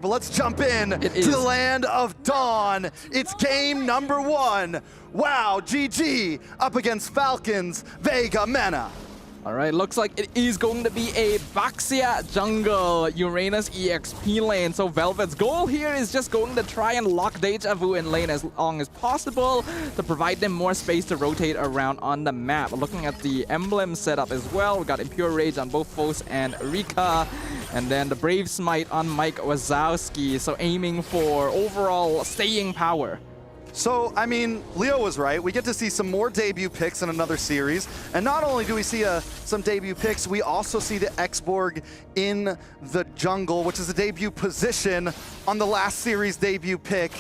But let's jump in to the land of Dawn. It's game number 1. WAOW GG up against Falcons Vega Mena. All right, looks like it is going to be a Baxia jungle Uranus EXP lane. So Velvet's goal here is just going to try and lock Deja Vu in lane as long as possible to provide them more space to rotate around on the map. Looking at the emblem setup as well, we got Impure Rage on both Foes and Rika. And then the Brave Smite on Mike Wazowski. So aiming for overall staying power. So, I mean, Leo was right. We get to see some more debut picks in another series. And not only do we see some debut picks, we also see the Xborg in the jungle, which is a debut position on the last series debut pick.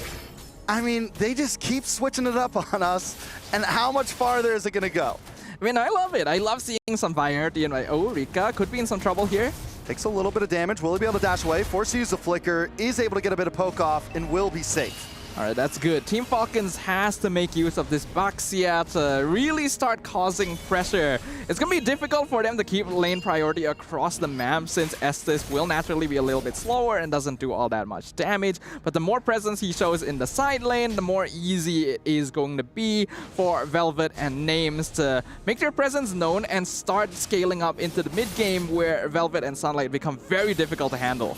I mean, they just keep switching it up on us. And how much farther is it going to go? I mean, I love it. I love seeing some variety in my... Oh, Rika could be in some trouble here. Takes a little bit of damage. Will he be able to dash away? Forced to use the flicker. Is able to get a bit of poke off and will be safe. All right, that's good. Team Falcons has to make use of this Baxia to really start causing pressure. It's going to be difficult for them to keep lane priority across the map since Estes will naturally be a little bit slower and doesn't do all that much damage. But the more presence he shows in the side lane, the more easy it is going to be for Velvet and Names to make their presence known and start scaling up into the mid-game where Velvet and Sunlight become very difficult to handle.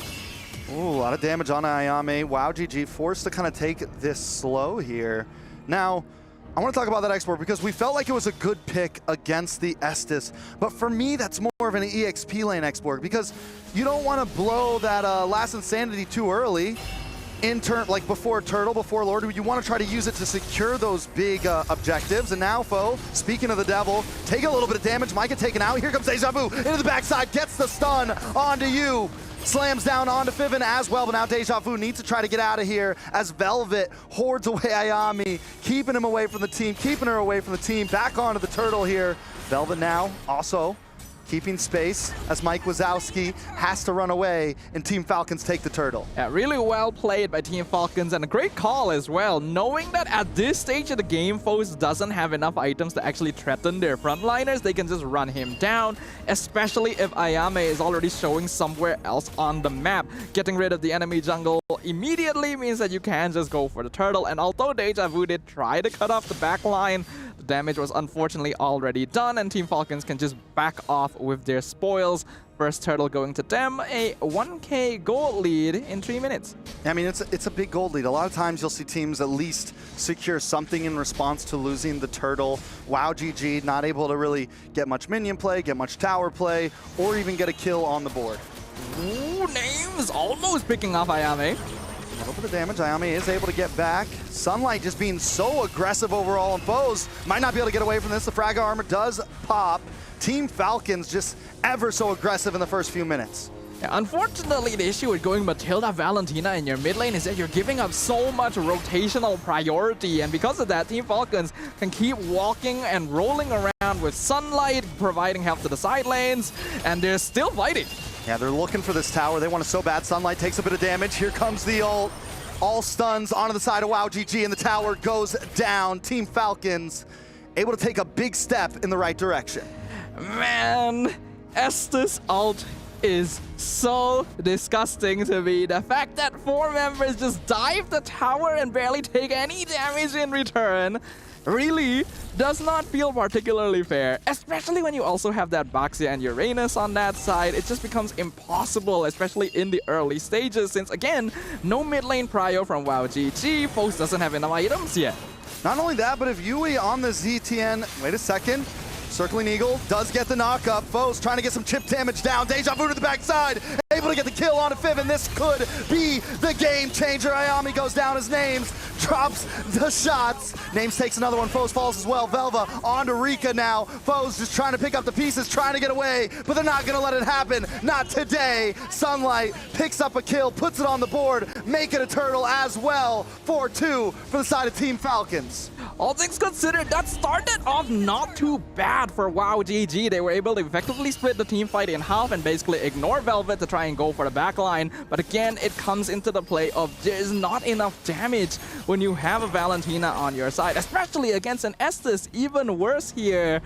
Ooh, a lot of damage on Ayame. WAOW GG forced to kind of take this slow here. Now, I want to talk about that export because we felt like it was a good pick against the Estes. But for me, that's more of an EXP lane export because you don't want to blow that last Insanity too early. In turn, like before Turtle, before Lord, you want to try to use it to secure those big objectives. And now, Foe, speaking of the devil, take a little bit of damage. Micah taken out. Here comes Deja Vu into the backside, gets the stun onto you. Slams down onto Fiven as well, but now Deja Vu needs to try to get out of here as Velvet hordes away Ayame, keeping him away from the team, keeping her away from the team. Back onto the Turtle here. Velvet now also keeping space as Mike Wazowski has to run away and Team Falcons take the Turtle. Yeah, really well played by Team Falcons and a great call as well. Knowing that at this stage of the game, Foes doesn't have enough items to actually threaten their frontliners, they can just run him down, especially if Ayame is already showing somewhere else on the map. Getting rid of the enemy jungle immediately means that you can just go for the Turtle, and although Deja Vu did try to cut off the back line, the damage was unfortunately already done and Team Falcons can just back off with their spoils. First Turtle going to them, a 1k gold lead in 3 minutes. I mean, it's a big gold lead. A lot of times you'll see teams at least secure something in response to losing the Turtle. WAOW GG not able to really get much minion play, get much tower play, or even get a kill on the board. Ooh, Names almost picking off Ayame. A little bit of damage. Ayame is able to get back. Sunlight just being so aggressive overall, and Foes might not be able to get away from this. The frag armor does pop. Team Falcons just ever so aggressive in the first few minutes. Yeah, unfortunately, the issue with going Matilda Valentina in your mid lane is that you're giving up so much rotational priority, and because of that, Team Falcons can keep walking and rolling around with Sunlight, providing help to the side lanes, and they're still fighting. Yeah, they're looking for this tower. They want it so bad. Sunlight takes a bit of damage. Here comes the ult. All stuns onto the side of WAOW GG, and the tower goes down. Team Falcons able to take a big step in the right direction. Man, Estes ult is so disgusting to me. The fact that 4 members just dive the tower and barely take any damage in return really does not feel particularly fair, especially when you also have that Baxia and Uranus on that side. It just becomes impossible, especially in the early stages, since again, no mid lane prio from WAOW GG. Foes doesn't have enough items yet. Not only that, but if Yui on the ZTN, wait a second, Circling Eagle does get the knock-up. Foes trying to get some chip damage down. Deja Vu to the backside, able to get the kill onto Fiven. This could be the game changer. Ayame goes down as Names, drops the shots. Names takes another one. Foes falls as well. Velva onto Rika now. Foes just trying to pick up the pieces, trying to get away, but they're not going to let it happen. Not today. Sunlight picks up a kill, puts it on the board, make it a Turtle as well. 4-2 for the side of Team Falcons. All things considered, that started off not too bad for WAOW GG. They were able to effectively split the team fight in half and basically ignore Velvet to try try and go for the backline. But again, it comes into the play of there's not enough damage when you have a Valentina on your side, especially against an Estes. Even worse here.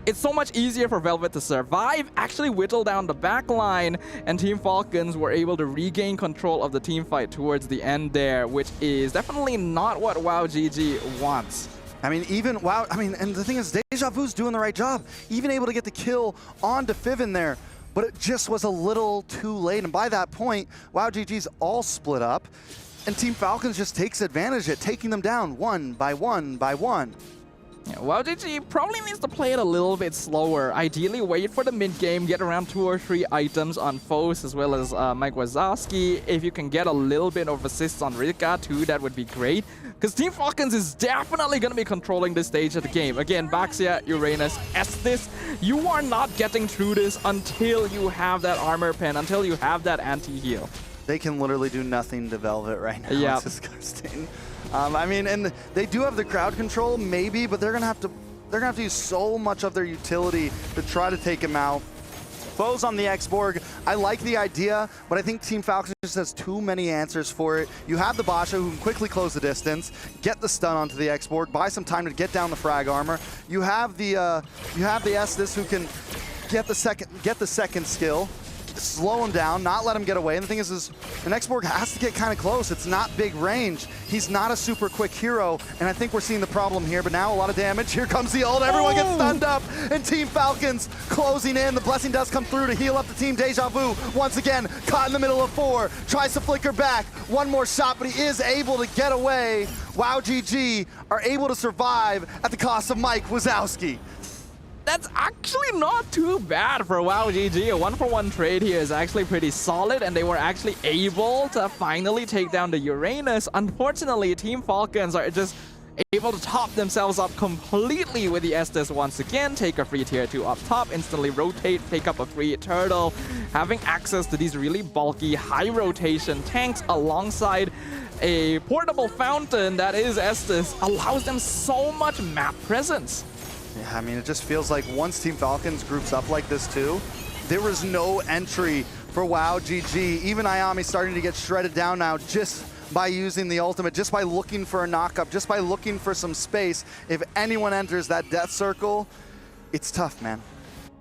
It's so much easier for Velvet to survive, actually whittle down the backline, and Team Falcons were able to regain control of the team fight towards the end there, which is definitely not what WAOW GG wants. I mean, even WAOW, and the thing is, Deja Vu's doing the right job, even able to get the kill onto Fiven there, but it just was a little too late. And by that point, WAOW GG's all split up, and Team Falcons just takes advantage of it, taking them down one by one by one. Yeah, WAOW GG probably needs to play it a little bit slower. Ideally, wait for the mid-game, get around 2 or 3 items on foes, as well as Mike Wazowski. If you can get a little bit of assists on Rika too, that would be great. Because Team Falcons is definitely going to be controlling this stage of the game. Again, Baxia, Uranus, Estes, you are not getting through this until you have that armor pen, until you have that anti-heal. They can literally do nothing to Velvet right now. Yep. It's disgusting. And they do have the crowd control, maybe, but they're gonna have to use so much of their utility to try to take him out. Foes on the X-Borg, I like the idea, but I think Team Falcons just has too many answers for it. You have the Basha who can quickly close the distance, get the stun onto the X-Borg, buy some time to get down the frag armor. You have the Estes who can get the second skill, slow him down, not let him get away. And the thing is an X-Borg has to get kind of close. It's not big range. He's not a super quick hero, and I think we're seeing the problem here, but now a lot of damage. Here comes the ult. Everyone gets stunned up, and Team Falcons closing in. The blessing does come through to heal up the team. Deja Vu, once again, caught in the middle of 4, tries to flicker back. One more shot, but he is able to get away. WAOW GG are able to survive at the cost of Mike Wazowski. That's actually not too bad for WAOW GG. A 1-for-1 trade here is actually pretty solid, and they were actually able to finally take down the Uranus. Unfortunately, Team Falcons are just able to top themselves up completely with the Estes once again. Take a free tier 2 up top, instantly rotate, take up a free turtle. Having access to these really bulky, high rotation tanks alongside a portable fountain that is Estes allows them so much map presence. Yeah, I mean, it just feels like once Team Falcons groups up like this too, there was no entry for WAOW GG. Even Ayami starting to get shredded down now just by using the ultimate, just by looking for a knock-up, just by looking for some space. If anyone enters that death circle, it's tough, man.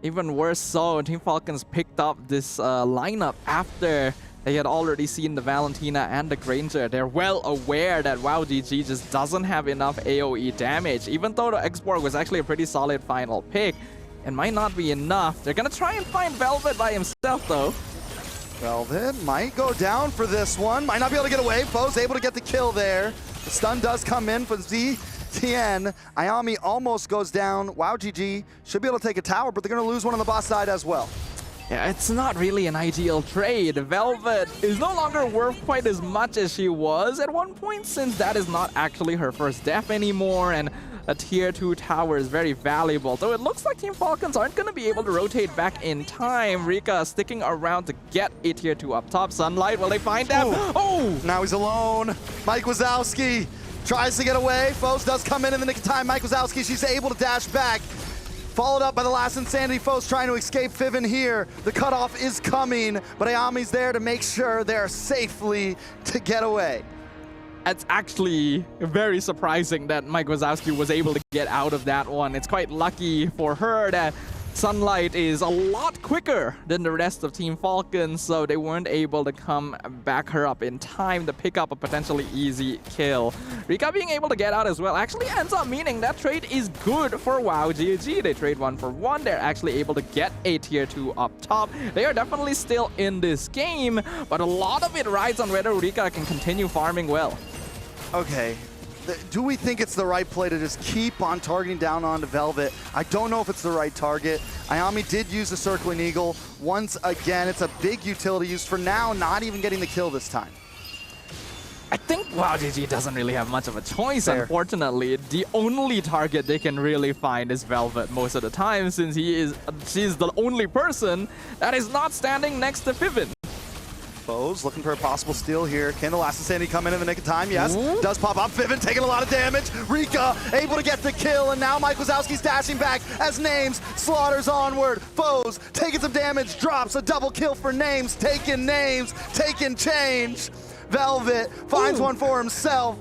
Even worse so, Team Falcons picked up this lineup after they had already seen the Valentina and the Granger. They're well aware that WAOW GG just doesn't have enough AoE damage. Even though the X-Borg was actually a pretty solid final pick, it might not be enough. They're gonna try and find Velvet by himself though. Velvet might go down for this one. Might not be able to get away. Foe's able to get the kill there. The stun does come in for ZTN. Ayami almost goes down. WAOW GG should be able to take a tower, but they're gonna lose one on the boss side as well. Yeah, it's not really an ideal trade. Velvet is no longer worth quite as much as she was at one point, since that is not actually her first death anymore, and a tier 2 tower is very valuable. Though it looks like Team Falcons aren't going to be able to rotate back in time. Rika sticking around to get a tier 2 up top. Sunlight, will they find them? Oh! Now he's alone. Mike Wazowski tries to get away. Foes does come in the nick of time. Mike Wazowski, she's able to dash back. Followed up by the last Insanity. Foes trying to escape Fiven here. The cutoff is coming, but Ayami's there to make sure they're safely to get away. It's actually very surprising that Mike Wazowski was able to get out of that one. It's quite lucky for her that Sunlight is a lot quicker than the rest of Team Falcons, so they weren't able to come back her up in time to pick up a potentially easy kill. Rika being able to get out as well actually ends up meaning that trade is good for WAOW GG. They trade 1-for-1. They're actually able to get a tier 2 up top. They are definitely still in this game, but a lot of it rides on whether Rika can continue farming well. Okay. Do we think it's the right play to just keep on targeting down onto Velvet? I don't know if it's the right target. Ayami did use the Circling Eagle. Once again, it's a big utility use. For now, not even getting the kill this time. I think WAOW GG doesn't really have much of a choice, Fair. Unfortunately. The only target they can really find is Velvet most of the time, since she's the only person that is not standing next to Fiven. Foes looking for a possible steal here. Can the last insanity come in the nick of time? Yes. Does pop up. Fiven taking a lot of damage. Rika able to get the kill, and now Mike Wazowski's dashing back as Names slaughters onward. Foes taking some damage. Drops a double kill for Names. Taking change. Velvet finds one for himself.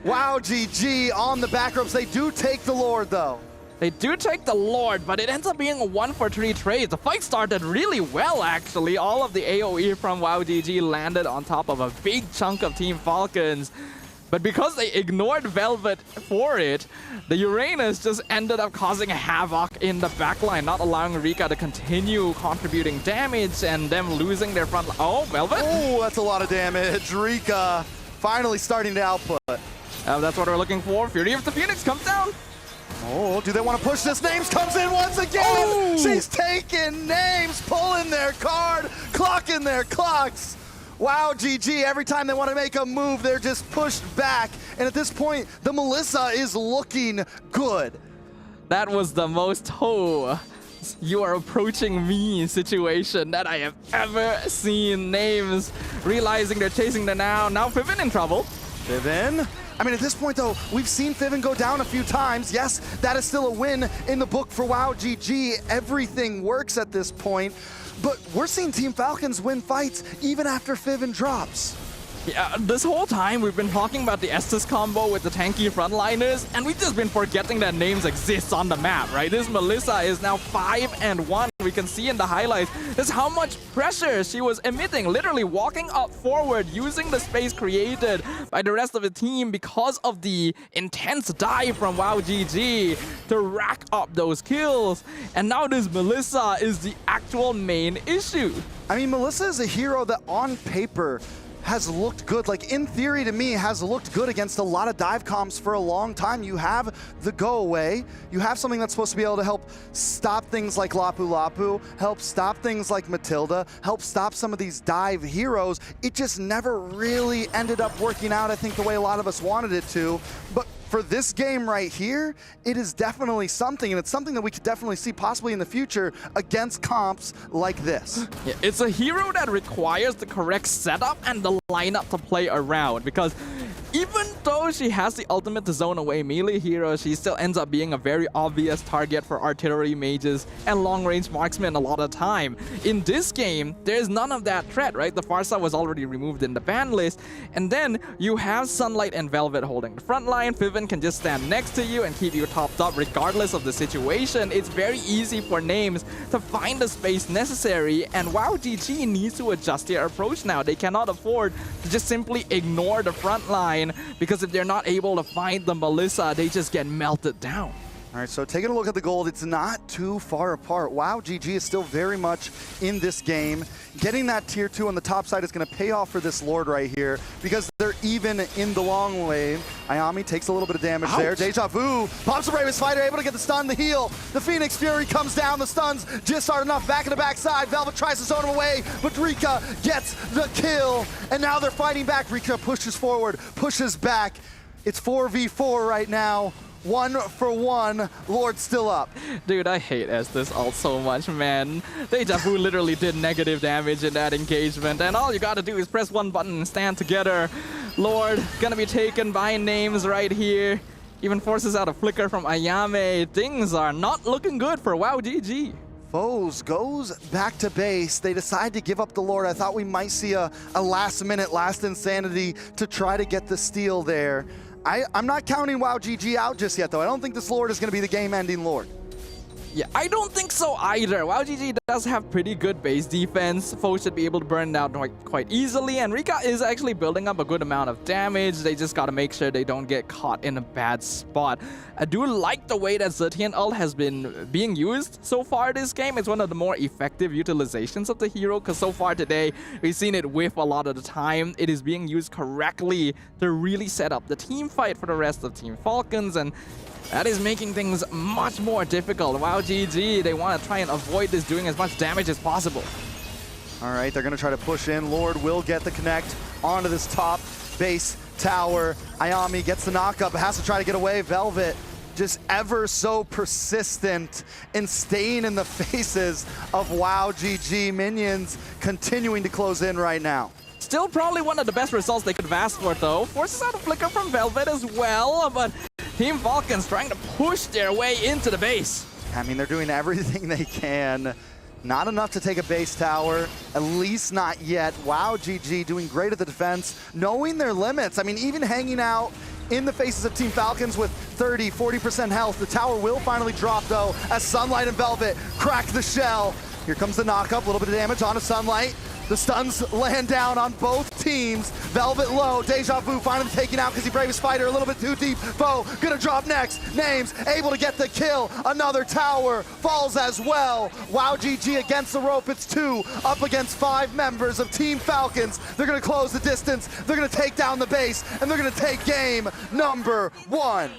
WAOW GG on the back ropes. They do take the Lord, though. They do take the Lord, but it ends up being a 1-for-3 trade. The fight started really well, actually. All of the AoE from WAOW GG landed on top of a big chunk of Team Falcons. But because they ignored Velvet for it, the Uranus just ended up causing havoc in the backline, not allowing Rika to continue contributing damage and them losing their front line. Oh, Velvet? Oh, that's a lot of damage. Rika finally starting to output. That's what we're looking for. Fury of the Phoenix comes down. Oh, do they want to push this? Names comes in once again. Oh. She's taking Names, pulling their card, clocking their clocks. WAOW GG, every time they want to make a move, they're just pushed back. And at this point, the Melissa is looking good. That was the most you are approaching me situation that I have ever seen. Names realizing they're chasing the now. Now Fiven in trouble. Fiven? I mean, at this point, though, we've seen Fiven go down a few times. Yes, that is still a win in the book for WAOW GG. Everything works at this point. But we're seeing Team Falcons win fights even after Fiven drops. Yeah, this whole time we've been talking about the Estes combo with the tanky frontliners, and we've just been forgetting that Names exist on the map, right? This Melissa is now 5-1. We can see in the highlights just how much pressure she was emitting, literally walking up forward, using the space created by the rest of the team because of the intense dive from WAOW GG to rack up those kills. And now this Melissa is the actual main issue. I mean, Melissa is a hero that on paper has looked good, like in theory to me, has looked good against a lot of dive comps for a long time. You have the go away, you have something that's supposed to be able to help stop things like Lapu Lapu, help stop things like Matilda, help stop some of these dive heroes. It just never really ended up working out, I think, the way a lot of us wanted it to. But for this game right here, it is definitely something, and it's something that we could definitely see possibly in the future against comps like this. Yeah, it's a hero that requires the correct setup and the lineup to play around, because even though she has the ultimate to zone away melee hero, she still ends up being a very obvious target for artillery mages and long-range marksmen a lot of time. In this game, there's none of that threat, right? The Farsa was already removed in the ban list, and then you have Sunlight and Velvet holding the front line. Fiven can just stand next to you and keep you topped up regardless of the situation. It's very easy for Names to find the space necessary, and WAOW GG needs to adjust their approach now. They cannot afford to just simply ignore the front line, because if they're not able to find the Melissa, they just get melted down. All right, so taking a look at the gold, it's not too far apart. WAOW GG is still very much in this game. Getting that tier 2 on the top side is going to pay off for this Lord right here, because they're even in the long wave. Ayami takes a little bit of damage there. Deja Vu pops a Bravest Fighter, able to get the stun, the heal. The Phoenix Fury comes down, the stuns just aren't enough. Back in the backside, Velvet tries to zone him away, but Rika gets the kill. And now they're fighting back. Rika pushes forward, pushes back. It's 4v4 right now. 1-for-1, Lord still up. Dude, I hate Estes ult so much, man. Deja Vu literally did negative damage in that engagement, and all you gotta do is press one button and stand together. Lord gonna be taken by Names right here. Even forces out a flicker from Ayame. Things are not looking good for WAOW GG. Foes goes back to base. They decide to give up the Lord. I thought we might see a last minute, last insanity to try to get the steal there. I'm not counting WAOW GG out just yet, though. I don't think this Lord is going to be the game-ending Lord. Yeah, I don't think so either. WAOW GG does have pretty good base defense. Foes should be able to burn it out quite easily, and Rika is actually building up a good amount of damage. They just gotta make sure they don't get caught in a bad spot. I do like the way that Zetian ult has been being used so far this game. It's one of the more effective utilizations of the hero, because so far today, we've seen it whiff a lot of the time. It is being used correctly to really set up the team fight for the rest of Team Falcons, and that is making things much more difficult. WAOW GG, they want to try and avoid this doing as much damage as possible. All right, they're going to try to push in. Lord will get the connect onto this top base tower. Ayami gets the knockup, has to try to get away. Velvet just ever so persistent in staying in the faces of WAOW GG. Minions continuing to close in right now. Still probably one of the best results they could have asked for, though. Forces out a flicker from Velvet as well, but Team Falcons trying to push their way into the base. I mean, they're doing everything they can. Not enough to take a base tower, at least not yet. WAOW GG doing great at the defense, knowing their limits. I mean, even hanging out in the faces of Team Falcons with 30, 40% health. The tower will finally drop, though, as Sunlight and Velvet crack the shell. Here comes the knock-up, a little bit of damage onto Sunlight. The stuns land down on both teams. Velvet low, Deja Vu finally taken out because he bravest fighter a little bit too deep. Foe gonna drop next. Names able to get the kill. Another tower falls as well. WAOW GG against the rope. It's 2 up against 5 members of Team Falcons. They're gonna close the distance. They're gonna take down the base, and they're gonna take game number 1.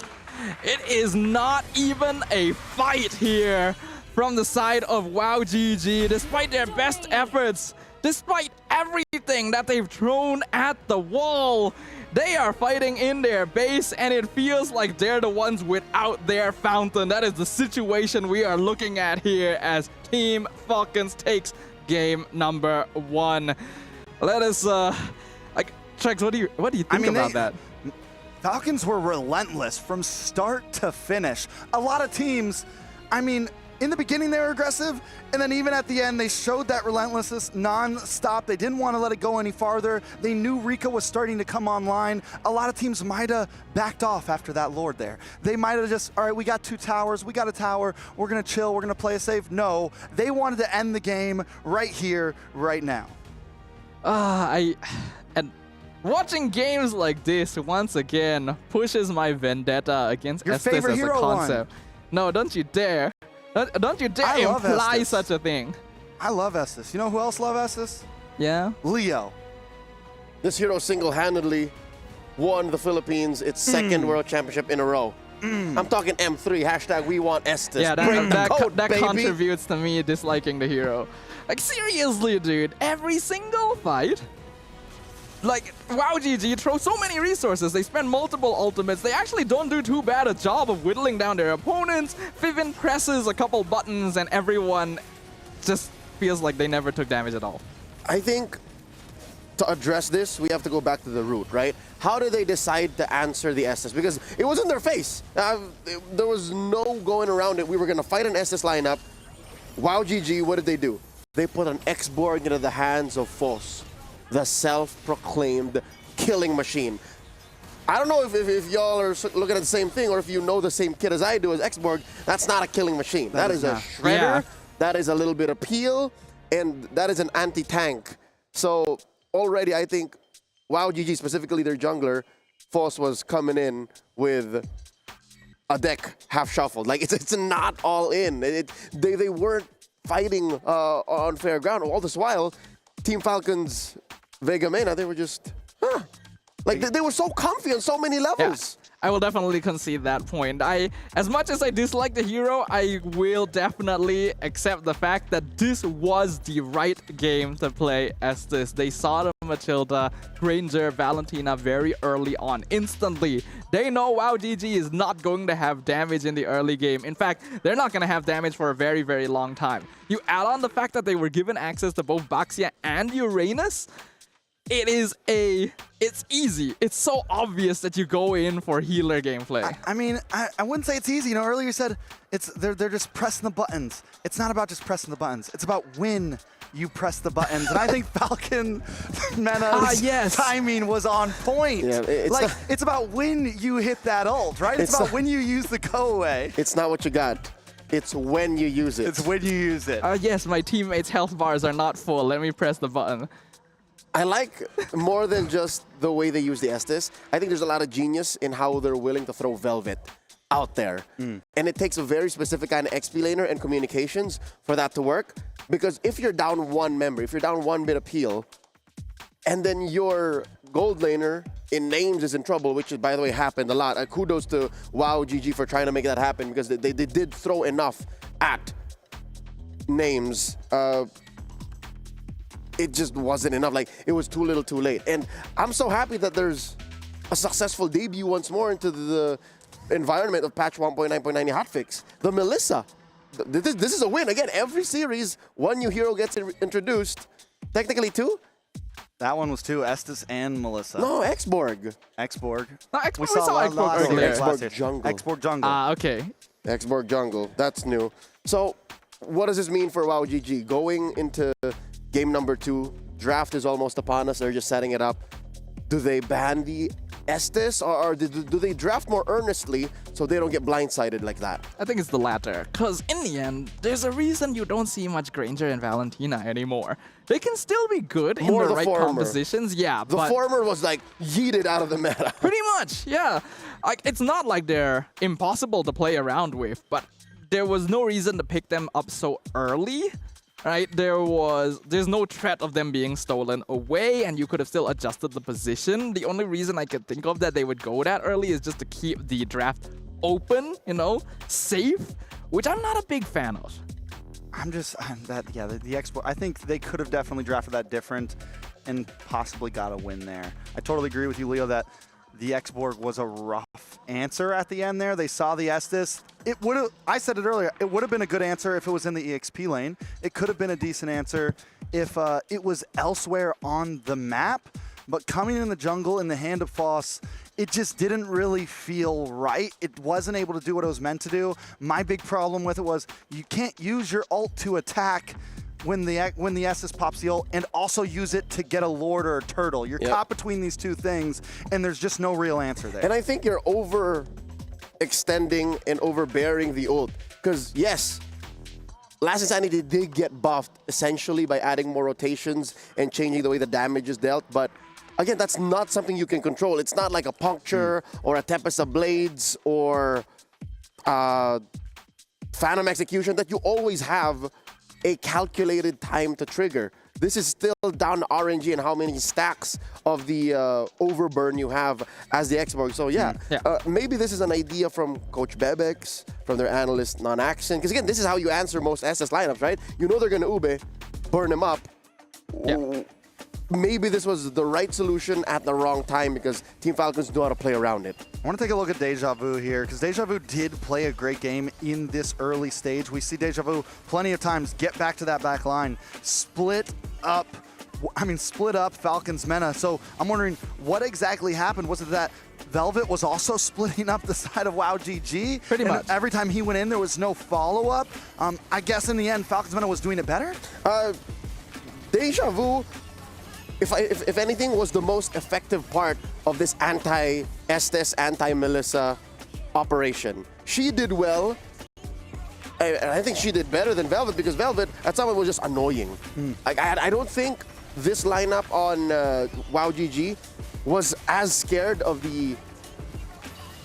It is not even a fight here from the side of WAOW GG, despite their best efforts. Despite everything that they've thrown at the wall, they are fighting in their base, and it feels like they're the ones without their fountain. That is the situation we are looking at here as Team Falcons takes game number 1. Let us, Trex, what do you think about that? Falcons were relentless from start to finish. A lot of teams, I mean, in the beginning, they were aggressive, and then even at the end, they showed that relentlessness non-stop. They didn't want to let it go any farther. They knew Rika was starting to come online. A lot of teams might have backed off after that Lord there. They might have just, all right, we got 2 towers, we got a tower, we're going to chill, we're going to play it safe. No, they wanted to end the game right here, right now. And watching games like this, once again, pushes my vendetta against Your Estes favorite as a hero concept. No, don't you dare. Don't you dare imply Estes. such a thing. I love Estes. You know who else love Estes? Yeah? Leo. This hero single-handedly won the Philippines its 2nd World Championship in a row. I'm talking M3, hashtag we want Estes. Yeah, Bring the coat, that baby. contributes to me disliking the hero. Like, seriously, dude, every single fight, like, WAOW GG throws so many resources. They spend multiple ultimates. They actually don't do too bad a job of whittling down their opponents. Vivin presses a couple buttons and everyone just feels like they never took damage at all. I think to address this, we have to go back to the root, right? How did they decide to answer the Estes? Because it was in their face. There was no going around it. We were going to fight an Estes lineup. WAOW GG, what did they do? They put an X-Borg into the hands of Foss, the self-proclaimed killing machine. I don't know if y'all are looking at the same thing or if you know the same kid as I do as X-Borg. That's not a killing machine. That is a shredder. Yeah. That is a little bit of peel, and that is an anti-tank. So already I think WAOW GG, specifically their jungler, Foss was coming in with a deck half shuffled. Like it's not all in. They weren't fighting on fair ground. All this while, Team Falcons Vega Mena, they were just, like they were so comfy on so many levels. Yeah, I will definitely concede that point. As much as I dislike the hero, I will definitely accept the fact that this was the right game to play Estes. They saw the Matilda, Granger, Valentina very early on, instantly. They know WAOW GG is not going to have damage in the early game. In fact, they're not going to have damage for a very, very long time. You add on the fact that they were given access to both Baxia and Uranus, it's easy. It's so obvious that you go in for healer gameplay. I mean, I wouldn't say it's easy. You know, earlier you said they're just pressing the buttons. It's not about just pressing the buttons. It's about when you press the buttons. And I think Falcon Mena's timing was on point. Yeah, it's about when you hit that ult, right? It's about when you use the go away. It's not what you got. It's when you use it. It's when you use it. Yes, my teammates' health bars are not full. Let me press the button. I like more than just the way they use the Estes. I think there's a lot of genius in how they're willing to throw Velvet out there. And it takes a very specific kind of XP laner and communications for that to work. Because if you're down one member, if you're down one bit of peel, and then your gold laner in names is in trouble, which, by the way, happened a lot. Kudos to WAOW GG for trying to make that happen because they did throw enough at names. It just wasn't enough. Like, it was too little too late. And I'm so happy that there's a successful debut once more into the environment of patch 1.9.90 hotfix. The Melissa. This is a win. Again, every series, one new hero gets introduced. Technically two. That one was two, Estes and Melissa. No, Xborg. Xborg. No, Xborg, we saw Xborg earlier. Xborg Jungle. Xborg Jungle. Okay. Xborg Jungle. That's new. So, what does this mean for WAOW GG? Going into game number 2, draft is almost upon us. They're just setting it up. Do they ban the Estes, or do they draft more earnestly so they don't get blindsided like that? I think it's the latter, because in the end, there's a reason you don't see much Granger and Valentina anymore. They can still be good More in the the right former. compositions, yeah, The but former was like yeeted out of the meta. pretty much, yeah. Like, it's not like they're impossible to play around with, but there was no reason to pick them up so early. Right, there's no threat of them being stolen away, and you could have still adjusted the position. The only reason I could think of that they would go that early is just to keep the draft open, you know, safe, which I'm not a big fan of. The export. I think they could have definitely drafted that different and possibly got a win there. I totally agree with you, Leo, that the Xborg was a rough answer at the end there. They saw the Estes. It would have, I said it earlier, it would have been a good answer if it was in the EXP lane. It could have been a decent answer if it was elsewhere on the map. But coming in the jungle in the hand of Foss, it just didn't really feel right. It wasn't able to do what it was meant to do. My big problem with it was you can't use your ult to attack when the Estes pops the ult, and also use it to get a Lord or a Turtle. You're caught between these two things, and there's just no real answer there. And I think you're overextending and overbearing the ult. Because, yes, Last Insanity did get buffed, essentially, by adding more rotations and changing the way the damage is dealt, but again, that's not something you can control. It's not like a Puncture or a Tempest of Blades or Phantom Execution that you always have a calculated time to trigger. This is still down to RNG and how many stacks of the overburn you have as the Xborg. So maybe this is an idea from Coach Bebex, from their analyst Non-Action. Because again, this is how you answer most SS lineups, right? You know they're going to ube, burn them up. Yeah. Maybe this was the right solution at the wrong time because Team Falcons know how to play around it. I want to take a look at Deja Vu here, because Deja Vu did play a great game in this early stage. We see Deja Vu plenty of times get back to that back line, split up Falcons meta. So I'm wondering what exactly happened. Was it that Velvet was also splitting up the side of WAOW GG? Pretty much. Every time he went in, there was no follow-up. I guess in the end, Falcons meta was doing it better? Deja Vu, if anything, was the most effective part of this anti-Estes, anti-Melissa operation. She did well, and I think she did better than Velvet, because Velvet at some point was just annoying. I don't think this lineup on WAOW GG was as scared of the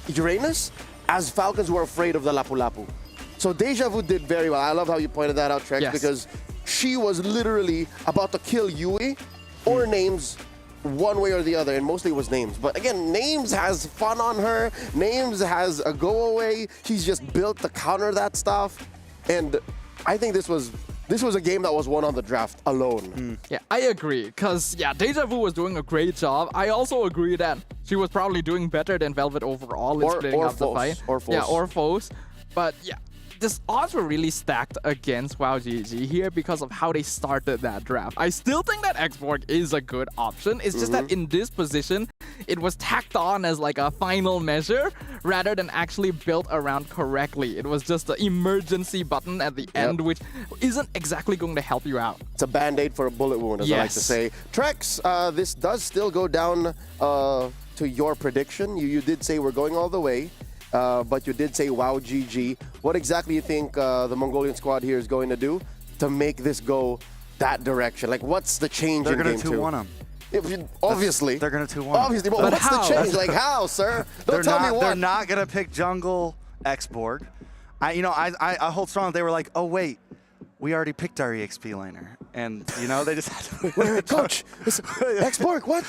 Uranus as Falcons were afraid of the Lapu Lapu. So Deja Vu did very well. I love how you pointed that out, Trex, because she was literally about to kill Yui or Names one way or the other, and mostly it was Names. But again, Names has fun on her. Names has a go away. She's just built to counter that stuff. And I think this was a game that was won on the draft alone. Yeah, I agree, because Deja Vu was doing a great job. I also agree that she was probably doing better than Velvet overall in splitting up the fight. Or Foes. Yeah, or Foes. But yeah, the odds were really stacked against WAOW GG here because of how they started that draft. I still think that Xborg is a good option. It's just that in this position, it was tacked on as like a final measure rather than actually built around correctly. It was just the emergency button at the end, which isn't exactly going to help you out. It's a band-aid for a bullet wound, as I like to say. Trex, this does still go down to your prediction. You did say we're going all the way. But you did say WAOW GG. What exactly you think the Mongolian squad here is going to do to make this go that direction? Like, what's the change in game 2? They're going to 2-1 them. Obviously. They're going to 2-1 Obviously, but what's how? the change? Like, how, sir? Don't tell me what. They're not going to pick jungle Xborg. I hold strong. They were like, oh, wait. We already picked our EXP laner. And, they just had to... Wait, coach. Xborg, what?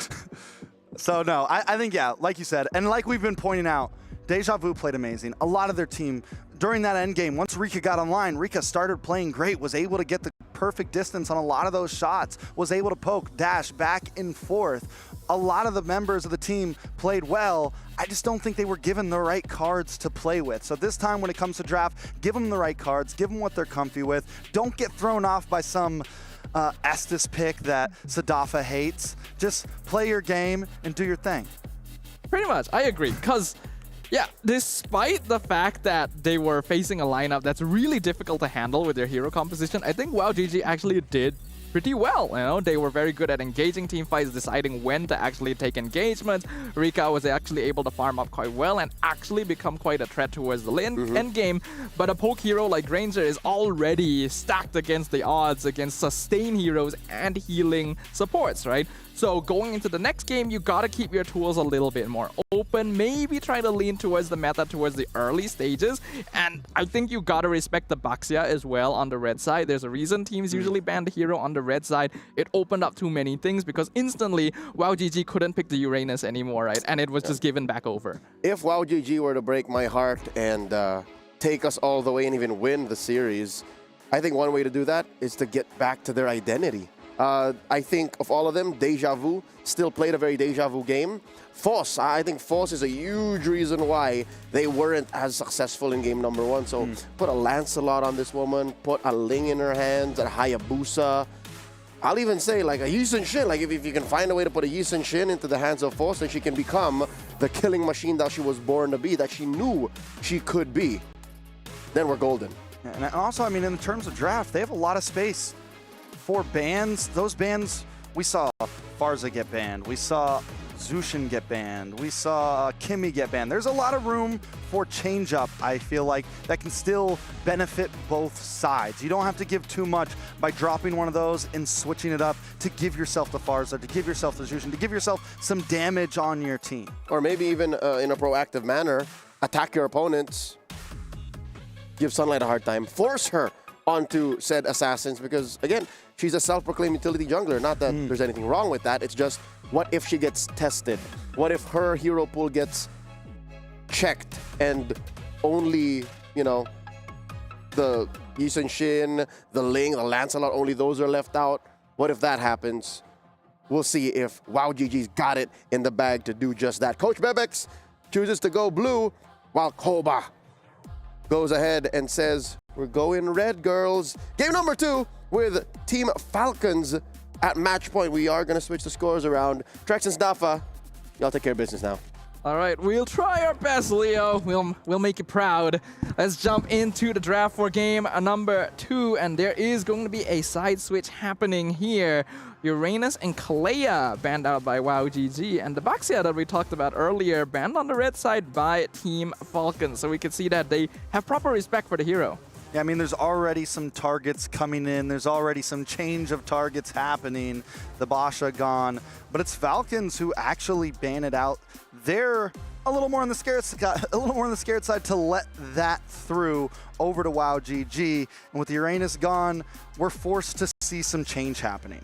So, no, I think, like you said, and like we've been pointing out, Deja Vu played amazing. A lot of their team, during that end game, once Rika got online, Rika started playing great, was able to get the perfect distance on a lot of those shots, was able to poke, dash back and forth. a lot of the members of the team played well. I just don't think they were given the right cards to play with. So this time when it comes to draft, give them the right cards, give them what they're comfy with. Don't get thrown off by some Estes pick that Sadafa hates. Just play your game and do your thing. Pretty much, I agree. Because, yeah, despite the fact that they were facing a lineup that's really difficult to handle with their hero composition, I think WAOW GG actually did pretty well. You know, they were very good at engaging team fights, deciding when to actually take engagement. Rika was actually able to farm up quite well and actually become quite a threat towards the end game. But a poke hero like Granger is already stacked against the odds against sustain heroes and healing supports, right? So going into the next game, you gotta keep your tools a little bit more open, maybe try to lean towards the meta towards the early stages. And I think you gotta respect the Baxia as well on the red side. There's a reason teams usually ban the hero on the red side. It opened up too many things because instantly WAOW GG couldn't pick the Uranus anymore, right? And it was just given back over. If WAOW GG were to break my heart and take us all the way and even win the series, I think one way to do that is to get back to their identity. I think of all of them, Deja Vu still played a very Deja Vu game. Foss, I think Foss is a huge reason why they weren't as successful in game number 1. So put a Lancelot on this woman, put a Ling in her hands, a Hayabusa. I'll even say like a Yi Sun-shin. Like if you can find a way to put a Yi Sun-shin into the hands of Foss, then she can become the killing machine that she was born to be, that she knew she could be. Then we're golden. And also, I mean, in terms of draft, they have a lot of space for bans. Those bans, we saw Farza get banned. We saw Zushin get banned. We saw Kimmy get banned. There's a lot of room for change up, I feel like, that can still benefit both sides. You don't have to give too much by dropping one of those and switching it up to give yourself the Farza, to give yourself the Zushin, to give yourself some damage on your team. Or maybe even in a proactive manner, attack your opponents, give Sunlight a hard time, force her onto said assassins, because again, she's a self-proclaimed utility jungler. Not that there's anything wrong with that. It's just, what if she gets tested? What if her hero pool gets checked and only, you know, the Yi Sun-shin, the Ling, the Lancelot, only those are left out? What if that happens? We'll see if WAOW GG's got it in the bag to do just that. Coach Bebex chooses to go blue, while Koba goes ahead and says, we're going red, girls. Game number 2 with Team Falcons at match point. We are going to switch the scores around. Trex and Stafa, y'all take care of business now. All right, we'll try our best, Leo. We'll make you proud. Let's jump into the draft for game number 2, and there is going to be a side switch happening here. Uranus and Kalea banned out by WAOW GG, and the Baxia that we talked about earlier banned on the red side by Team Falcons. So we can see that they have proper respect for the hero. Yeah, I mean, there's already some targets coming in. There's already some change of targets happening. The Basha gone. But it's Falcons who actually ban it out. They're a little more on the scared side to let that through over to WAOW GG. And with the Uranus gone, we're forced to see some change happening.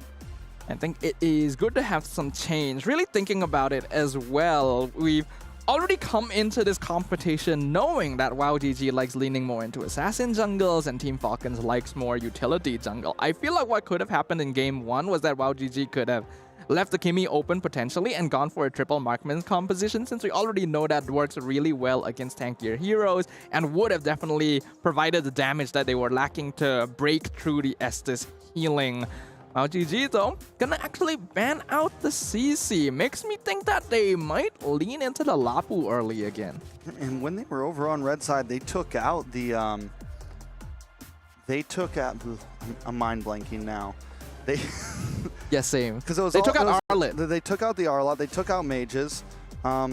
I think it is good to have some change. Really thinking about it as well. We've already come into this competition knowing that WAOW GG likes leaning more into assassin jungles and Team Falcons likes more utility jungle. I feel like what could have happened in game 1 was that WAOW GG could have left the Kimmy open potentially and gone for a triple marksman composition, since we already know that works really well against tankier heroes and would have definitely provided the damage that they were lacking to break through the Estes healing. WAOW GG though, gonna actually ban out the CC. Makes me think that they might lean into the Lapu early again. And when they were over on red side, they took out the, I'm mind blanking now. They yeah, same. Because it was they took out Arlet. They took out the Arlot. They took out mages. But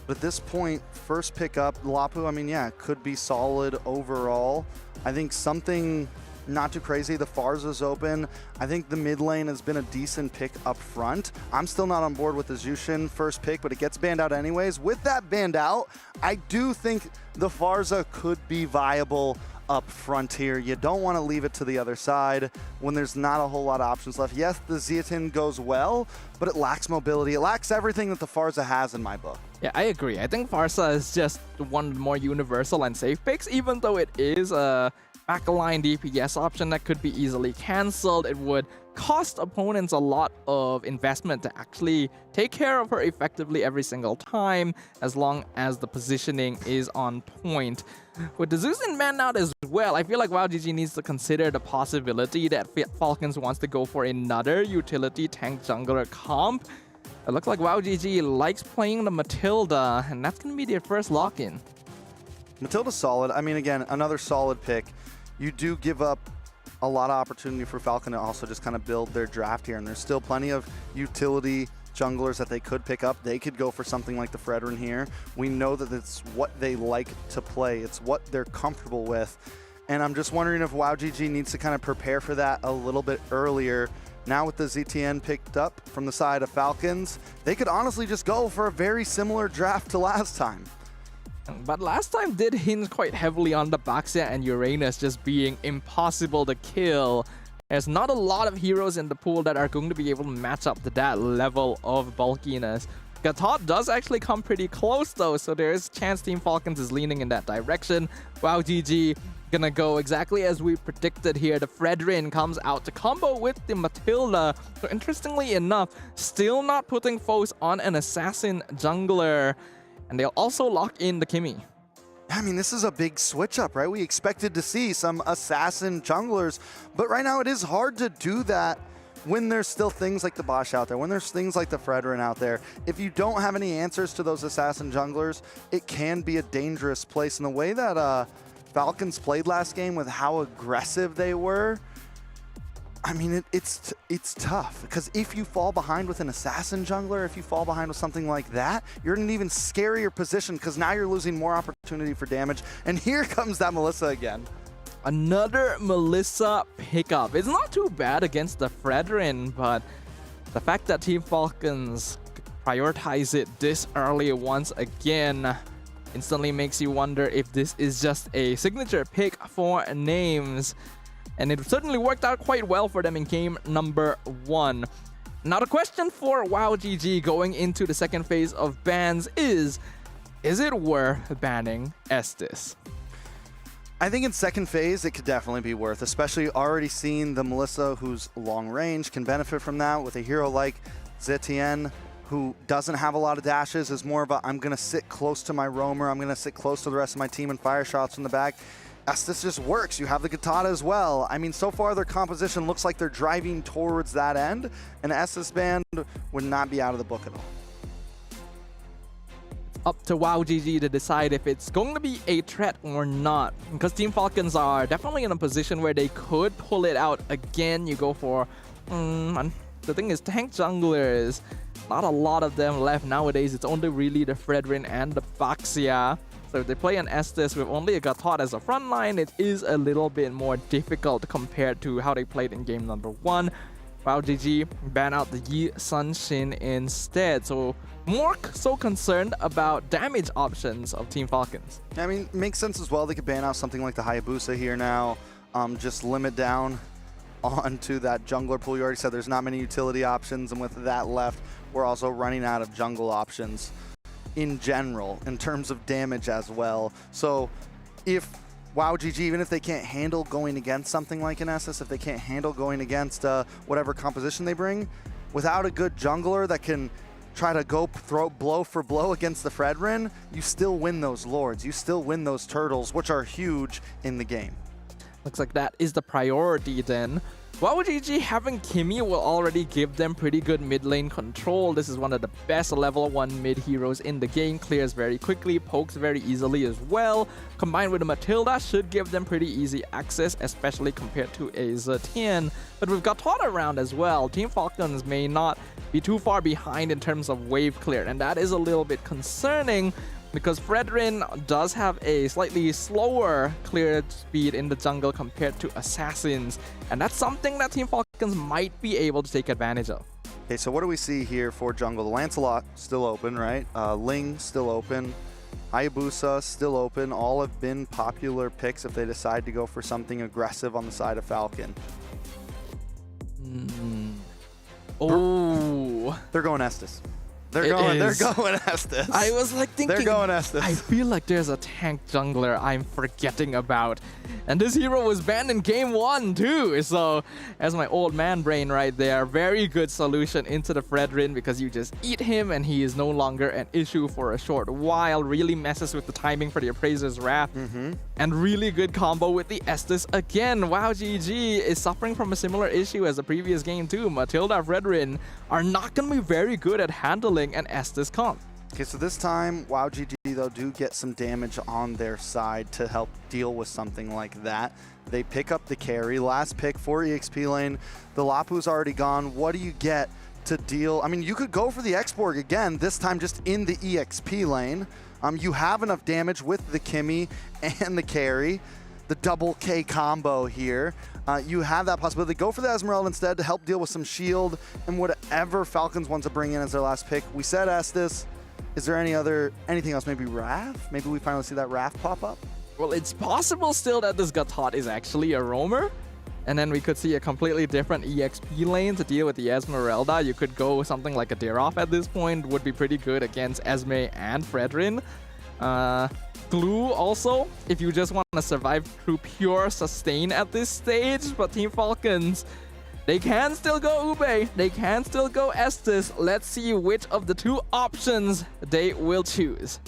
at this point, first pick up Lapu. I mean, yeah, could be solid overall. I think something not too crazy. The Farza's open. I think the mid lane has been a decent pick up front. I'm still not on board with the Zushin first pick, but it gets banned out anyways. With that banned out, I do think the Farza could be viable up front here. You don't want to leave it to the other side when there's not a whole lot of options left. Yes, the Zeatin goes well, but it lacks mobility. It lacks everything that the Farza has in my book. Yeah, I agree. I think Farza is just one of the more universal and safe picks, even though it is a backline DPS option that could be easily cancelled. It would cost opponents a lot of investment to actually take care of her effectively every single time, as long as the positioning is on point. With the Zeus in man out as well, I feel like WAOW GG needs to consider the possibility that Falcons wants to go for another utility tank jungler comp. It looks like WAOW GG likes playing the Matilda, and that's going to be their first lock-in. Matilda's solid. I mean, again, another solid pick. You do give up a lot of opportunity for Falcon to also just kind of build their draft here, and there's still plenty of utility junglers that they could pick up. They could go for something like the Fredrin here. We know that it's what they like to play. It's what they're comfortable with. And I'm just wondering if WAOW GG needs to kind of prepare for that a little bit earlier. Now with the ZTN picked up from the side of Falcons, they could honestly just go for a very similar draft to last time. But last time did hinge quite heavily on the Baxia and Uranus just being impossible to kill. There's not a lot of heroes in the pool that are going to be able to match up to that level of bulkiness. Gatot does actually come pretty close though, so there is a chance Team Falcons is leaning in that direction. WAOW GG gonna go exactly as we predicted here. The Fredrin comes out to combo with the Matilda. So interestingly enough, still not putting foes on an assassin jungler. And they'll also lock in the Kimmy. I mean, this is a big switch up, right? We expected to see some assassin junglers, but right now it is hard to do that when there's still things like the Bosch out there, when there's things like the Fredrin out there. If you don't have any answers to those assassin junglers, it can be a dangerous place. And the way that Falcons played last game with how aggressive they were, I mean, it's tough, because if you fall behind with an assassin jungler, if you fall behind with something like that, you're in an even scarier position, because now you're losing more opportunity for damage. And here comes that Melissa again. Another Melissa pickup. It's not too bad against the Fredrin, but the fact that Team Falcons prioritize it this early once again instantly makes you wonder if this is just a signature pick for names. And it certainly worked out quite well for them in game number 1. Now the question for WAOW GG going into the second phase of bans is it worth banning Estes? I think in second phase, it could definitely be worth, especially already seeing the Melissa, who's long range, can benefit from that with a hero like ZTN, who doesn't have a lot of dashes, is more of a, I'm going to sit close to my roamer, I'm going to sit close to the rest of my team and fire shots from the back. Estes just works. You have the Katana as well. I mean, so far their composition looks like they're driving towards that end, and Estes ban would not be out of the book at all. Up to WAOW GG to decide if it's going to be a threat or not, because Team Falcons are definitely in a position where they could pull it out again. You go for the thing is, tank junglers, not a lot of them left nowadays. It's only really the Fredrin and the Baxia. So if they play an Estes with only a Gatot as a front line, it is a little bit more difficult compared to how they played in game number 1. WAOW GG ban out the Yi Sun Shin instead. So more so concerned about damage options of Team Falcons. I mean, makes sense as well. They could ban out something like the Hayabusa here now. Just limit down onto that jungler pool. You already said there's not many utility options, and with that left, we're also running out of jungle options in general, in terms of damage as well. So if WAOW GG, even if they can't handle going against something like an Estes, if they can't handle going against whatever composition they bring, without a good jungler that can try to go throw blow for blow against the Fredrin, you still win those Lords, you still win those Turtles, which are huge in the game. Looks like that is the priority then. WAOW GG having Kimmy will already give them pretty good mid lane control. This is one of the best level 1 mid heroes in the game. Clears very quickly, pokes very easily as well. Combined with the Matilda should give them pretty easy access, especially compared to a ZTN. But we've got Todd around as well. Team Falcons may not be too far behind in terms of wave clear, and that is a little bit concerning, because Fredrin does have a slightly slower clear speed in the jungle compared to Assassins, and that's something that Team Falcons might be able to take advantage of. Okay, so what do we see here for jungle? The Lancelot still open, right? Ling still open. Hayabusa still open. All have been popular picks if they decide to go for something aggressive on the side of Falcon. Oh, They're going Estes. They're going Estes. I was like thinking, they're going Estes. I feel like there's a tank jungler I'm forgetting about. And this hero was banned in game 1 too. So as my old man brain right there, very good solution into the Fredrin because you just eat him and he is no longer an issue for a short while. Really messes with the timing for the Appraiser's Wrath. And really good combo with the Estes again. WAOW GG is suffering from a similar issue as the previous game too. Matilda Fredrin are not going to be very good at handling an Estes comp. Okay, so this time, WAOW GG, though, do get some damage on their side to help deal with something like that. They pick up the carry. Last pick for EXP lane. The Lapu's already gone. What do you get to deal? I mean, you could go for the Exborg again, this time just in the EXP lane. You have enough damage with the Kimmy and the carry. The double K combo here. You have that possibility. Go for the Esmeralda instead to help deal with some shield and whatever Falcons want to bring in as their last pick. We said Estes. Is there anything else? Maybe Wrath? Maybe we finally see that Wrath pop up? Well, it's possible still that this Gatot is actually a roamer. And then we could see a completely different EXP lane to deal with the Esmeralda. You could go something like a Deroff at this point. Would be pretty good against Esme and Fredrin. Glue also, if you just want to survive through pure sustain at this stage. But Team Falcons, they can still go Ube. They can still go Estes. Let's see which of the two options they will choose.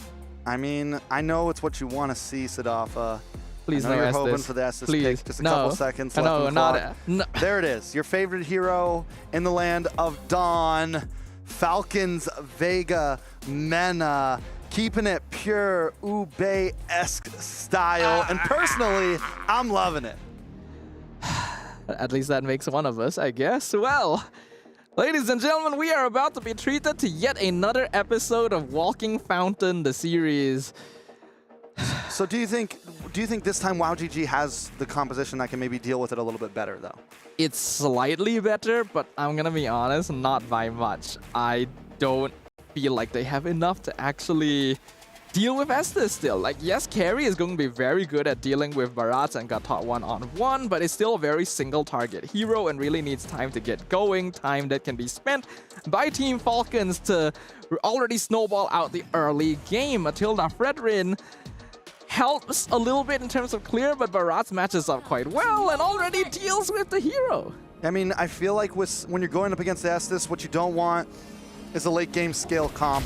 I mean, I know it's what you want to see, Sadafa. Please I know no you're Estes. hoping for the Estes Please. pick. Just a No. couple seconds left No, on the clock. no. There it is. Your favorite hero in the land of Dawn. Falcons, Vega, Mena. Keeping it pure Ube-esque style. And personally, I'm loving it. At least that makes one of us, I guess. Well, ladies and gentlemen, we are about to be treated to yet another episode of Walking Fountain, the series. So do you think this time WAOW GG has the composition that can maybe deal with it a little bit better, though? It's slightly better, but I'm gonna be honest, not by much. I don't feel like they have enough to actually deal with Estes still. Like, yes, carry is going to be very good at dealing with Barats and Gatot one-on-one, but it's still a very single target hero and really needs time to get going, time that can be spent by Team Falcons to already snowball out the early game. Matilda Fredrin helps a little bit in terms of clear, but Barats matches up quite well and already deals with the hero. I mean, I feel like when you're going up against Estes, what you don't want is a late game scale comp.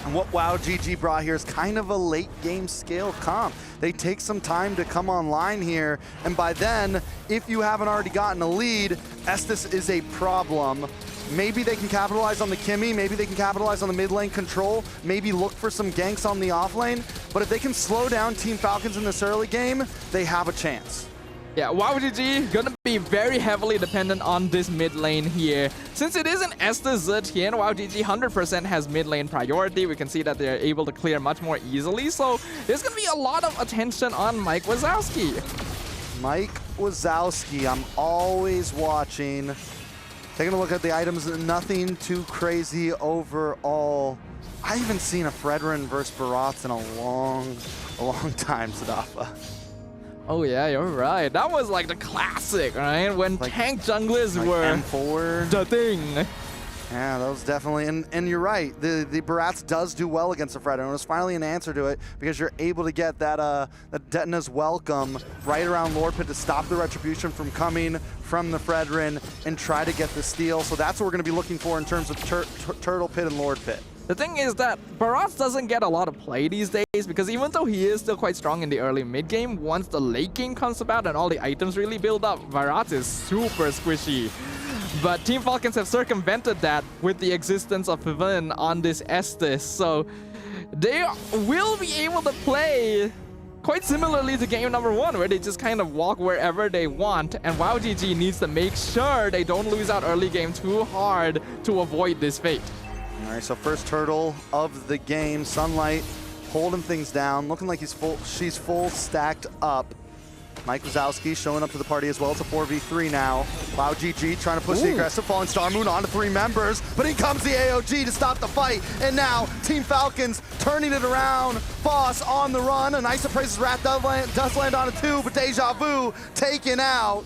And what WAOW GG brought here is kind of a late game scale comp. They take some time to come online here, and by then, if you haven't already gotten a lead, Estes is a problem. Maybe they can capitalize on the Kimmy, maybe they can capitalize on the mid lane control, maybe look for some ganks on the off lane, but if they can slow down Team Falcons in this early game, they have a chance. Yeah, WAOW GG gonna be very heavily dependent on this mid lane here. Since it is an Estes Zetian, WAOW GG 100% has mid lane priority. We can see that they're able to clear much more easily. So there's gonna be a lot of attention on Mike Wazowski. Mike Wazowski, I'm always watching. Taking a look at the items, nothing too crazy overall. I haven't seen a Fredrin versus Barats in a long time, Sadafa. Oh yeah, you're right. That was like the classic, right? When like, tank junglers like were M4. the thing. Yeah, that was definitely, and you're right. The Barats does do well against the Fredrin. And it was finally an answer to it because you're able to get that Detna's Welcome right around Lord Pit to stop the retribution from coming from the Fredrin and try to get the steal. So that's what we're going to be looking for in terms of Turtle Pit and Lord Pit. The thing is that Barats doesn't get a lot of play these days because even though he is still quite strong in the early mid game, once the late game comes about and all the items really build up, Barats is super squishy. But Team Falcons have circumvented that with the existence of Pavin on this Estes, so they will be able to play quite similarly to game number 1, where they just kind of walk wherever they want, and WAOW GG needs to make sure they don't lose out early game too hard to avoid this fate. All right, so first turtle of the game, Sunlight holding things down, looking like she's full stacked up. Mike Wazowski showing up to the party as well. It's a 4v3 now. WAOW GG trying to push the aggressive Fallen Star Moon on to 3 members, but in comes the AOG to stop the fight. And now Team Falcons turning it around. Boss on the run. A nice Appraiser's Wrath does land on a 2, but Deja Vu taken out.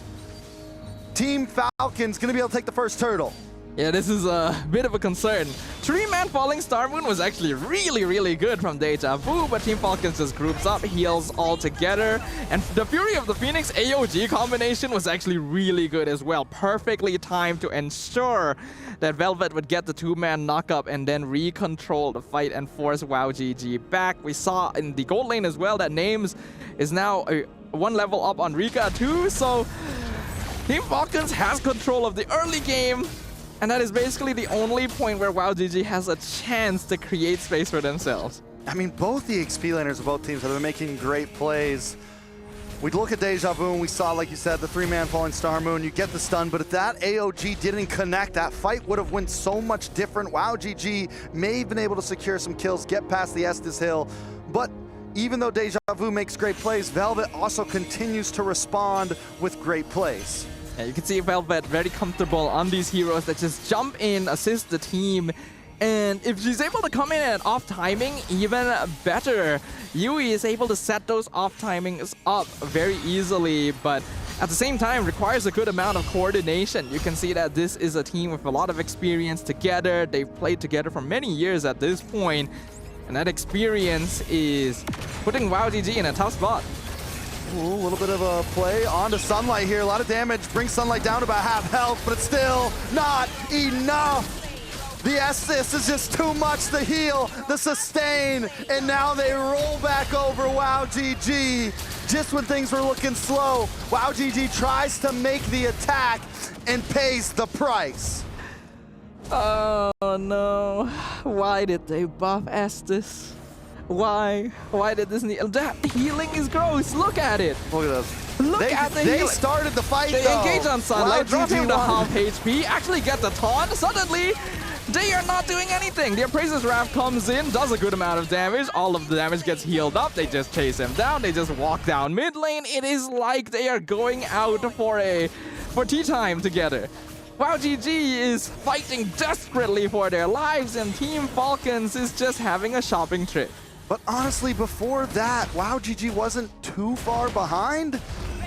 Team Falcons gonna be able to take the first turtle. Yeah, this is a bit of a concern. 3-man Falling Star Moon was actually really good from Deja Vu, but Team Falcons just groups up, heals all together. And the Fury of the Phoenix AOG combination was actually really good as well. Perfectly timed to ensure that Velvet would get the 2-man knock-up and then recontrol the fight and force WAOW GG back. We saw in the gold lane as well that Names is now 1 level up on Rika too, so Team Falcons has control of the early game. And that is basically the only point where WAOW GG has a chance to create space for themselves. I mean, both the XP laners of both teams have been making great plays. We'd look at Deja Vu and we saw, like you said, the 3-man Falling Star Moon, you get the stun, but if that AOG didn't connect, that fight would have went so much different. WAOW GG may have been able to secure some kills, get past the Estes Hill, but even though Deja Vu makes great plays, Velvet also continues to respond with great plays. Yeah, you can see Velvet very comfortable on these heroes that just jump in, assist the team. And if she's able to come in at off timing, even better. Yui is able to set those off timings up very easily, but at the same time requires a good amount of coordination. You can see that this is a team with a lot of experience together. They've played together for many years at this point, and that experience is putting WAOW GG in a tough spot. Ooh, a little bit of a play onto Sunlight here. A lot of damage. Brings Sunlight down to about half health, but it's still not enough. The assist is just too much. The heal, the sustain, and now they roll back over WAOW GG. Just when things were looking slow, WAOW GG tries to make the attack and pays the price. Oh no. Why did they buff Estes? Why? Why did this need? That healing is gross. Look at it. Look at this. Look at the healing. They started the fight, They though. engage on Sunlight, WAOW drop him GG to won. half HP, actually get the taunt. Suddenly, they are not doing anything. The Appraiser's Wrath comes in, does a good amount of damage. All of the damage gets healed up. They just chase him down. They just walk down mid lane. It is like they are going out for tea time together. WAOW GG is fighting desperately for their lives, and Team Falcons is just having a shopping trip. But honestly, before that, WAOW GG wasn't too far behind.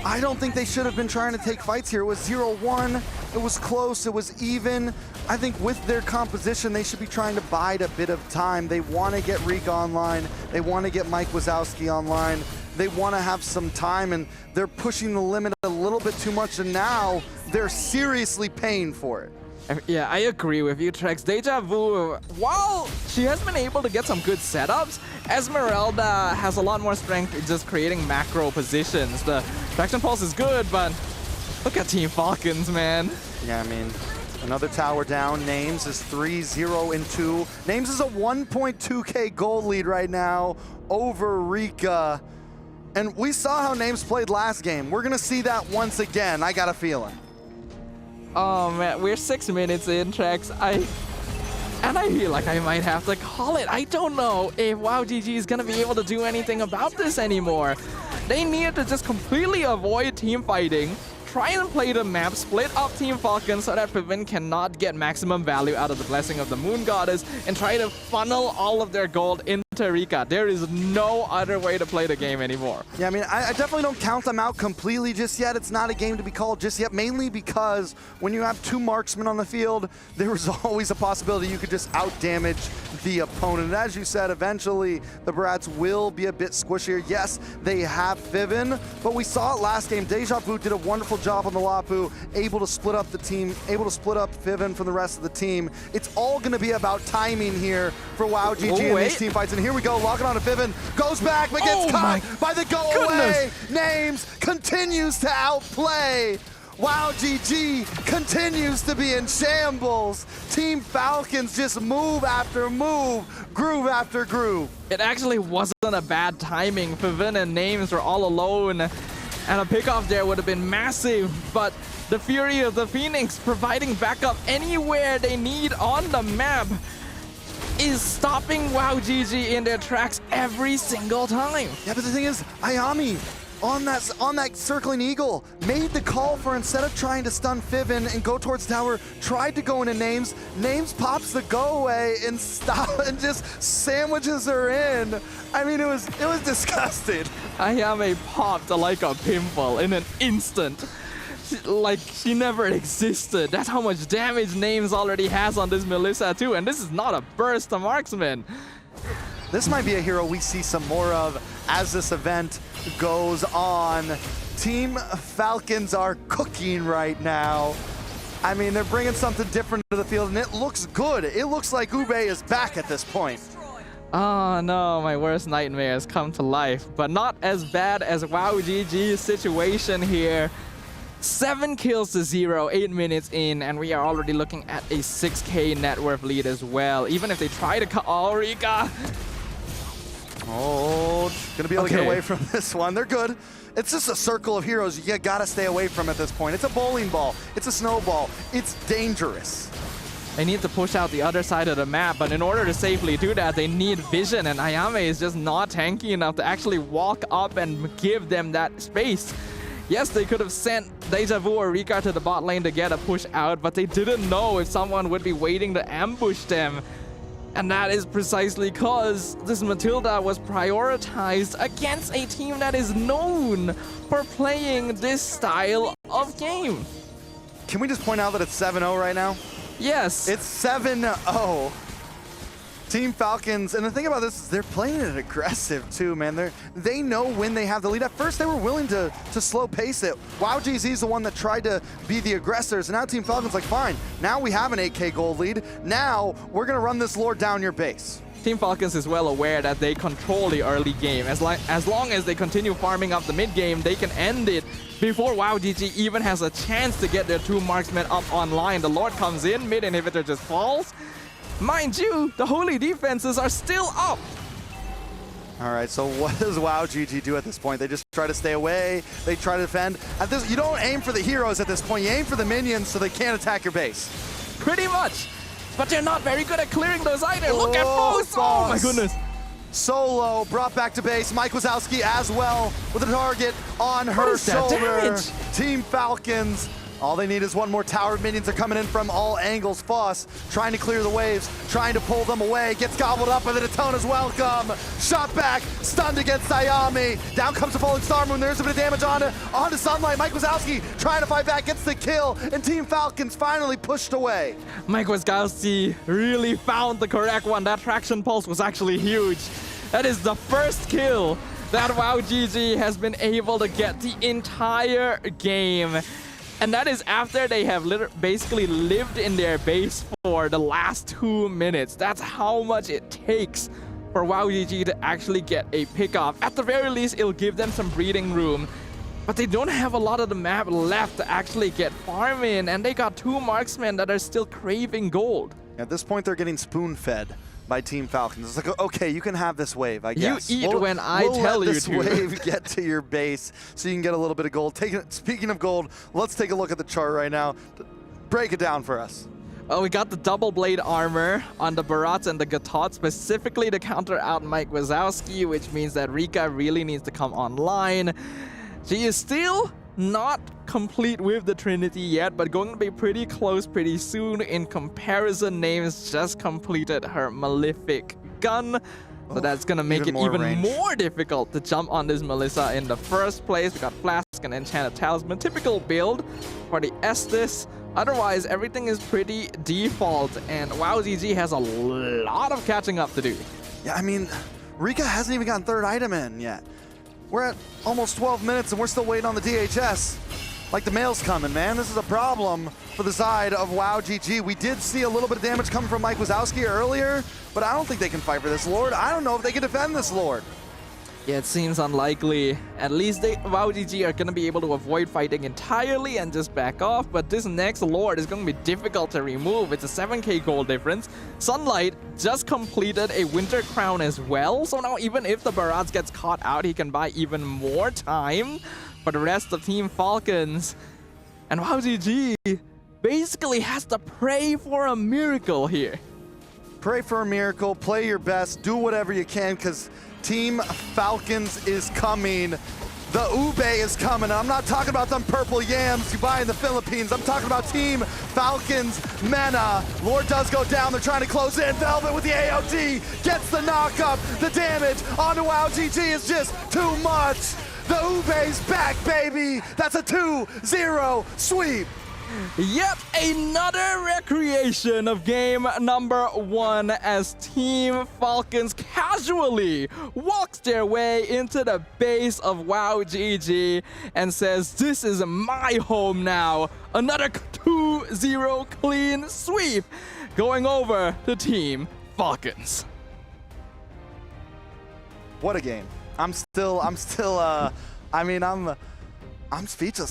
I don't think they should have been trying to take fights here. It was 0-1, it was close, it was even. I think with their composition, they should be trying to bide a bit of time. They want to get Rika online, they want to get Mike Wazowski online, they want to have some time, and they're pushing the limit a little bit too much, and now they're seriously paying for it. Yeah, I agree with you, Trex. Deja Vu, while she has been able to get some good setups, Esmeralda has a lot more strength in just creating macro positions. The Traction Pulse is good, but look at Team Falcons, man. Yeah, I mean, another tower down. Names is 3-0-2. Names is a 1.2k gold lead right now over Rika. And we saw how Names played last game. We're going to see that once again, I got a feeling. Oh man, we're 6 minutes in, Trex. I feel like I might have to call it. I don't know if WAOW GG is gonna be able to do anything about this anymore. They need to just completely avoid team fighting, try and play the map, split up Team Falcons so that Pivin cannot get maximum value out of the Blessing of the Moon Goddess, and try to funnel all of their gold into Rika. There is no other way to play the game anymore. Yeah, I mean, I definitely don't count them out completely just yet. It's not a game to be called just yet, mainly because when you have 2 marksmen on the field, there is always a possibility you could just out-damage the opponent. And as you said, eventually the Brats will be a bit squishier. Yes, they have Pivin, but we saw it last game. Deja Vu did a wonderful job on the Lapu, able to split up the team, able to split up Pivin from the rest of the team. It's all going to be about timing here for WAOW GG in these team fights. And here we go, locking on to Pivin, goes back, but gets caught by the go away. Names continues to outplay. WAOW GG continues to be in shambles. Team Falcons just move after move, groove after groove. It actually wasn't a bad timing. Pivin and Names were all alone, and a pickoff there would have been massive, but the Fury of the Phoenix providing backup anywhere they need on the map is stopping WAOW GG in their tracks every single time. Yeah, but the thing is, Ayami on that circling eagle made the call for, instead of trying to stun Pivin and go towards tower, tried to go into Names. Names pops the go away and just sandwiches her in. I mean, it was disgusting. Ayame popped like a pimple in an instant. like she never existed. That's how much damage Names already has on this Melissa too, and this is not a burst to marksman. This might be a hero we see some more of as this event goes on. Team Falcons are cooking right now. I mean, they're bringing something different to the field, and it looks good. It looks like WAOW is back at this point. Oh no, my worst nightmare has come to life, but not as bad as WAOW GG's situation here. 7 kills to 0, 8 minutes in, and we are already looking at a 6K net worth lead as well. Even if they try to cut Rika. Oh, gonna be able to get away from this one. They're good. It's just a circle of heroes you gotta stay away from at this point. It's a bowling ball. It's a snowball. It's dangerous. They need to push out the other side of the map, but in order to safely do that, they need vision, and Ayame is just not tanky enough to actually walk up and give them that space. Yes, they could have sent Deja Vu or Rika to the bot lane to get a push out, but they didn't know if someone would be waiting to ambush them. And that is precisely because this Matilda was prioritized against a team that is known for playing this style of game. Can we just point out that it's 7-0 right now? Yes. It's 7-0. Team Falcons, and the thing about this is they're playing it aggressive too, man. They know when they have the lead. At first, they were willing to slow pace it. WAOW GG is the one that tried to be the aggressors, and now Team Falcons like, fine, now we have an 8K gold lead. Now we're gonna run this lord down your base. Team Falcons is well aware that they control the early game. As long as they continue farming up the mid game, they can end it before WAOW GG even has a chance to get their 2 marksmen up online. The lord comes in, mid inhibitor just falls. Mind you, the holy defenses are still up. All right, so what does WAOW GG do at this point? They just try to stay away. They try to defend. At this, you don't aim for the heroes at this point. You aim for the minions so they can't attack your base. Pretty much. But they're not very good at clearing those either. Look at Foss. Oh my goodness. Solo brought back to base. Mike Wazowski as well with a target on her shoulder. Team Falcons. All they need is one more tower. Minions are coming in from all angles. Foss trying to clear the waves, trying to pull them away. Gets gobbled up, and the Daytona's welcome. Shot back, stunned against Ayame. Down comes the falling Star Moon. There's a bit of damage onto Sunlight. Mike Wazowski trying to fight back, gets the kill, and Team Falcons finally pushed away. Mike Wazowski really found the correct one. That traction pulse was actually huge. That is the first kill that WAOW GG has been able to get the entire game. And that is after they have basically lived in their base for the last 2 minutes. That's how much it takes for WAOW GG to actually get a pickoff. At the very least, it'll give them some breathing room. But they don't have a lot of the map left to actually get farm in. And they got 2 marksmen that are still craving gold. At this point, they're getting spoon-fed by Team Falcons. It's like, okay, you can have this wave, I guess. You eat when I tell you to. We'll let this wave get to your base so you can get a little bit of gold. Speaking of gold, let's take a look at the chart right now. Break it down for us. Well, we got the double blade armor on the Barats and the Gatot specifically to counter out Mike Wazowski, which means that Rika really needs to come online. She is still not complete with the Trinity yet, but going to be pretty close pretty soon. In comparison, Names just completed her Malefic gun. So that's going to make it even more difficult to jump on this Melissa in the first place. We got Flask and Enchanted Talisman. Typical build for the Estes. Otherwise, everything is pretty default, and WAOW GG has a lot of catching up to do. Yeah, I mean, Rika hasn't even gotten 3rd item in yet. We're at almost 12 minutes and we're still waiting on the DHS. Like the mail's coming, man. This is a problem for the side of WAOW GG. We did see a little bit of damage coming from Mike Wazowski earlier, but I don't think they can fight for this Lord. I don't know if they can defend this Lord. Yeah, it seems unlikely. At least WAOW GG are going to be able to avoid fighting entirely and just back off, but this next Lord is going to be difficult to remove. It's a 7K gold difference. Sunlight just completed a Winter Crown as well, so now even if the Barats gets caught out, he can buy even more time for the rest of Team Falcons. And WAOW GG basically has to pray for a miracle here. Pray for a miracle, play your best, do whatever you can, because Team Falcons is coming. The WAOW is coming. I'm not talking about them purple yams you buy in the Philippines. I'm talking about Team Falcons Mena. Lord does go down. They're trying to close in. Velvet with the AOD gets the knock up. The damage onto WAOW GG is just too much. The Ube's back, baby! That's a 2-0 sweep! Yet another recreation of game number 1 as Team Falcons casually walks their way into the base of WAOW GG and says, this is my home now. Another 2-0 clean sweep going over to Team Falcons. What a game. I'm speechless.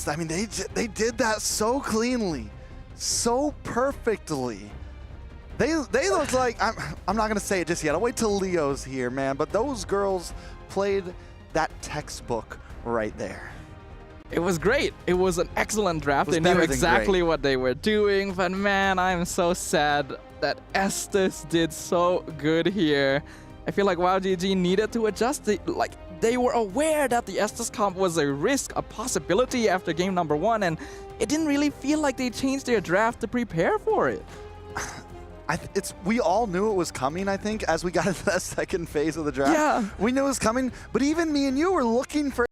I mean, they did that so cleanly, so perfectly. They look like, I'm not gonna say it just yet. I'll wait till Leo's here, man. But those girls played that textbook right there. It was great. It was an excellent draft. They knew exactly what they were doing. But man, I'm so sad that Estes did so good here. I feel like WAOW GG needed to adjust it. Like, they were aware that the Estes comp was a risk, a possibility after game number 1, and it didn't really feel like they changed their draft to prepare for it. We all knew it was coming, I think, as we got into that second phase of the draft. Yeah. We knew it was coming, but even me and you were looking for